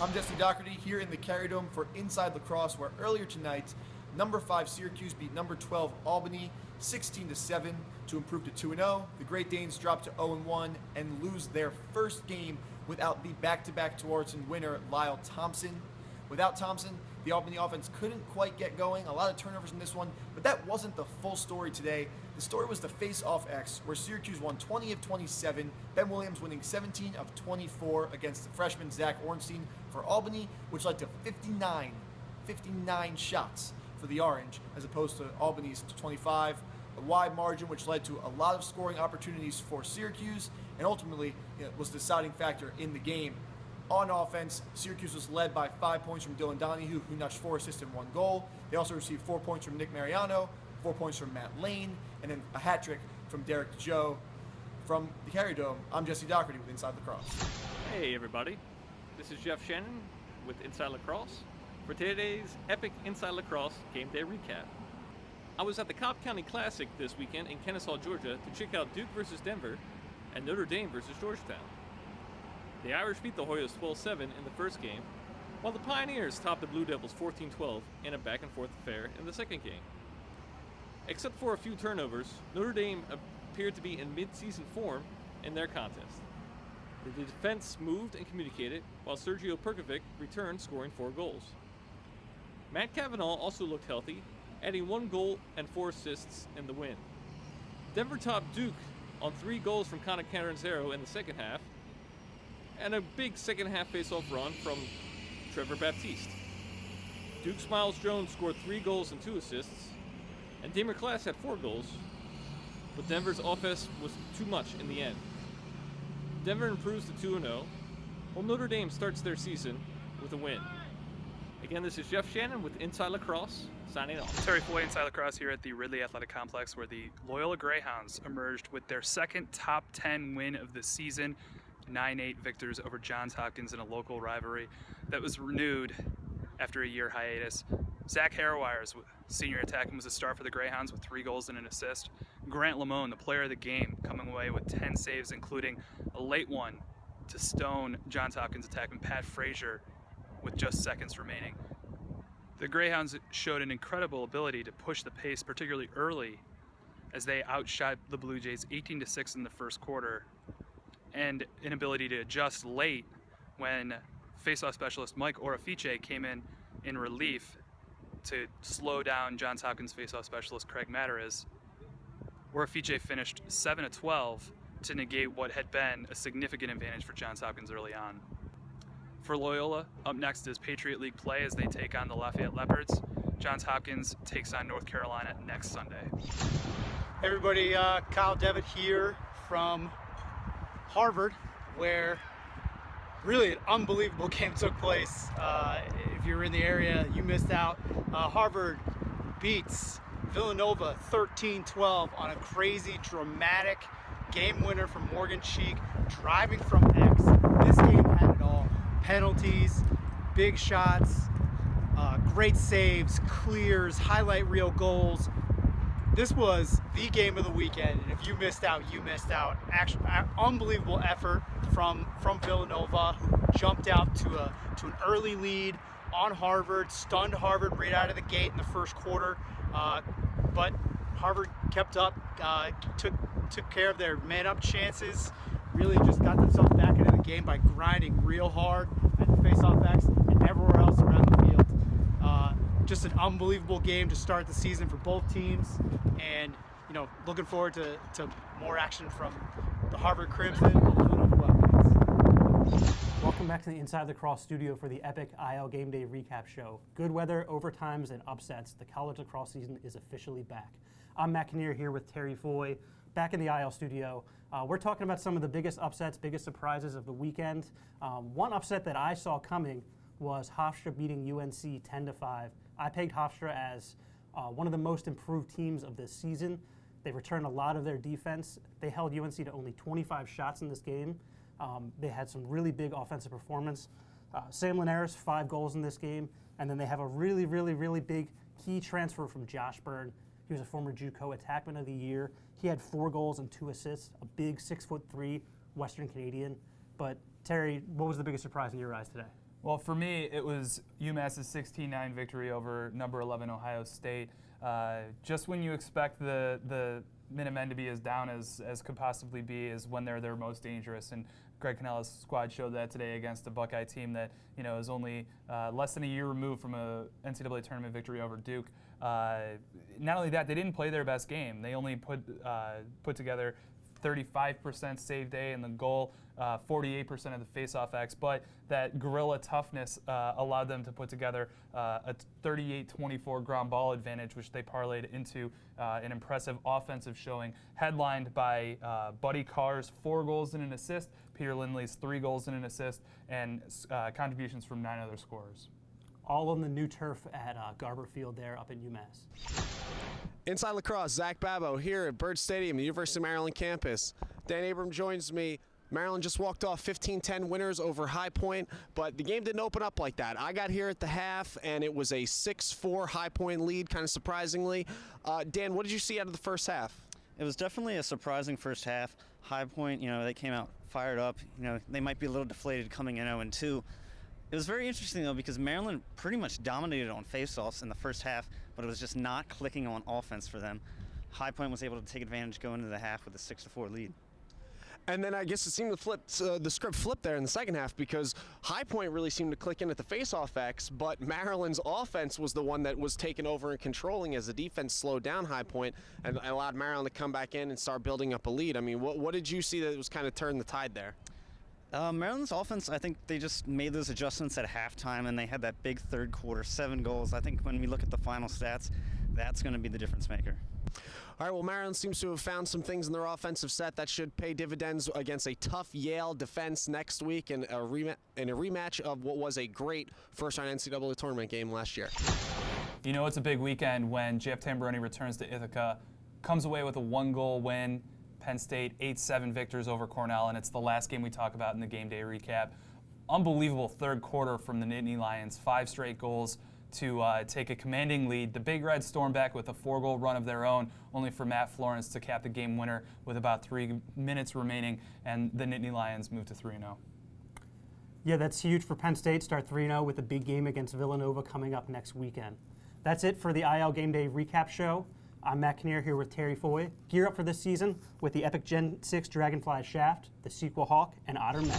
I'm Jesse Doherty here in the Carrier Dome for Inside Lacrosse, where earlier tonight, number 5 Syracuse beat number 12 Albany 16-7 to improve to 2-0. The Great Danes dropped to 0-1 and lose their first game without the back-to-back Tewaaraton winner, Lyle Thompson. Without Thompson, the Albany offense couldn't quite get going. A lot of turnovers in this one, but that wasn't the full story today. The story was the face-off X, where Syracuse won 20 of 27, Ben Williams winning 17 of 24 against the freshman Zach Ornstein for Albany, which led to 59 shots for the Orange, as opposed to Albany's 25. A wide margin, which led to a lot of scoring opportunities for Syracuse, and ultimately was the deciding factor in the game. On offense, Syracuse was led by 5 points from Dylan Donahue, who notched 4 assists and 1 goal. They also received 4 points from Nick Mariano, 4 points from Matt Lane, and then a hat trick from Derek Joe. From the Carrier Dome, I'm Jesse Doherty with Inside Lacrosse. Hey everybody, this is Jeff Shannon with Inside Lacrosse for today's Epic Inside Lacrosse Game Day recap. I was at the Cobb County Classic this weekend in Kennesaw, Georgia to check out Duke versus Denver and Notre Dame versus Georgetown. The Irish beat the Hoyas 12-7 in the first game, while the Pioneers topped the Blue Devils 14-12 in a back-and-forth affair in the second game. Except for a few turnovers, Notre Dame appeared to be in mid-season form in their contest. The defense moved and communicated, while Sergio Perkovic returned, scoring 4 goals. Matt Cavanaugh also looked healthy, adding 1 goal and 4 assists in the win. Denver topped Duke on 3 goals from Connor Catanzaro in the second half, and a big second half face-off run from Trevor Baptiste. Duke's Miles Jones scored 3 goals and 2 assists, and Damer Class had 4 goals, but Denver's offense was too much in the end. Denver improves to 2-0, while Notre Dame starts their season with a win. Again, this is Jeff Shannon with Inside Lacrosse, signing off. Terry Foy, Inside Lacrosse here at the Ridley Athletic Complex, where the Loyola Greyhounds emerged with their second top 10 win of the season. 9-8 victors over Johns Hopkins in a local rivalry that was renewed after a year hiatus. Zach Harrowires, senior attackman, was a star for the Greyhounds with 3 goals and an assist. Grant Lamone, the player of the game, coming away with 10 saves, including a late one to stone Johns Hopkins attackman Pat Frazier with just seconds remaining. The Greyhounds showed an incredible ability to push the pace, particularly early, as they outshot the Blue Jays 18-6 in the first quarter, and an ability to adjust late when faceoff specialist Mike Orafice came in relief to slow down Johns Hopkins faceoff specialist Craig Matarez. Orafice finished 7-12 to negate what had been a significant advantage for Johns Hopkins early on. For Loyola, up next is Patriot League play as they take on the Lafayette Leopards. Johns Hopkins takes on North Carolina next Sunday. Hey everybody, Kyle Devitt here from Harvard, where really an unbelievable game took place. If you were in the area, you missed out. Harvard beats Villanova 13-12 on a crazy, dramatic game winner from Morgan Cheek, driving from X. This game had it all. Penalties, big shots, great saves, clears, highlight reel goals. This was the game of the weekend, and if you missed out, you missed out. Actually, unbelievable effort from Villanova, who jumped out to an early lead on Harvard, stunned Harvard right out of the gate in the first quarter. But Harvard kept up, took care of their man-up chances, really just got themselves back into the game by grinding real hard at the face-off X and everywhere else around the field. Just an unbelievable game to start the season for both teams, and looking forward to more action from the Harvard Crimson and the Villanova Wildcats. Welcome back to the Inside Lacrosse studio for the Epic IL Game Day recap show. Good weather, overtimes, and upsets. The college lacrosse season is officially back. I'm Matt Kinnear here with Terry Foy, back in the IL studio. We're talking about some of the biggest upsets, biggest surprises of the weekend. One upset that I saw coming was Hofstra beating UNC 10-5. I pegged Hofstra as one of the most improved teams of this season. They returned a lot of their defense. They held UNC to only 25 shots in this game. They had some really big offensive performance. Sam Linares, 5 goals in this game. And then they have a really, really, really big key transfer from Josh Byrne. He was a former JUCO Attackman of the Year. He had 4 goals and 2 assists, a big 6'3" Western Canadian. But Terry, what was the biggest surprise in your eyes today? Well, for me, it was UMass's 16-9 victory over number 11 Ohio State. Just when you expect the Minutemen to be as down as could possibly be is when they're their most dangerous. And Greg Canella's squad showed that today against a Buckeye team that is only less than a year removed from a NCAA tournament victory over Duke. Not only that, they didn't play their best game. They only put together 35% save day in the goal, 48% of the face-off X, but that guerrilla toughness allowed them to put together a 38-24 ground ball advantage, which they parlayed into an impressive offensive showing, headlined by Buddy Carr's 4 goals and an assist, Peter Lindley's 3 goals and an assist, and contributions from 9 other scorers. All on the new turf at Garber Field there up in UMass. Inside Lacrosse, Zach Babbo here at Byrd Stadium, the University of Maryland campus. Dan Abram joins me. Maryland just walked off 15-10 winners over High Point, but the game didn't open up like that. I got here at the half, and it was a 6-4 High Point lead, kind of surprisingly. Dan, what did you see out of the first half? It was definitely a surprising first half. High Point, they came out fired up. They might be a little deflated coming in 0-2. It was very interesting, though, because Maryland pretty much dominated on faceoffs in the first half, but it was just not clicking on offense for them. High Point was able to take advantage going into the half with a 6-4 lead. And then I guess it seemed to flip, the script flipped there in the second half because High Point really seemed to click in at the faceoff X, but Maryland's offense was the one that was taking over and controlling as the defense slowed down High Point and allowed Maryland to come back in and start building up a lead. I mean, what did you see that was kind of turned the tide there? Maryland's offense, I think they just made those adjustments at halftime, and they had that big third quarter, 7 goals. I think when we look at the final stats, that's going to be the difference maker. All right, well, Maryland seems to have found some things in their offensive set that should pay dividends against a tough Yale defense next week in a rematch of what was a great first-round NCAA tournament game last year. It's a big weekend when Jeff Tamburoni returns to Ithaca, comes away with a 1-goal win. Penn State 8-7 victors over Cornell, and it's the last game we talk about in the game day recap. Unbelievable third quarter from the Nittany Lions, 5 straight goals to take a commanding lead. The Big Reds stormed back with a 4-goal run of their own, only for Matt Florence to cap the game winner with about 3 minutes remaining, and the Nittany Lions moved to 3-0. Yeah, that's huge for Penn State. Start 3-0 with a big game against Villanova coming up next weekend. That's it for the IL Game Day recap show. I'm Matt Kinnear here with Terry Foy. Gear up for this season with the Epic Gen 6 Dragonfly Shaft, the Sequel Hawk, and Otter Mesh.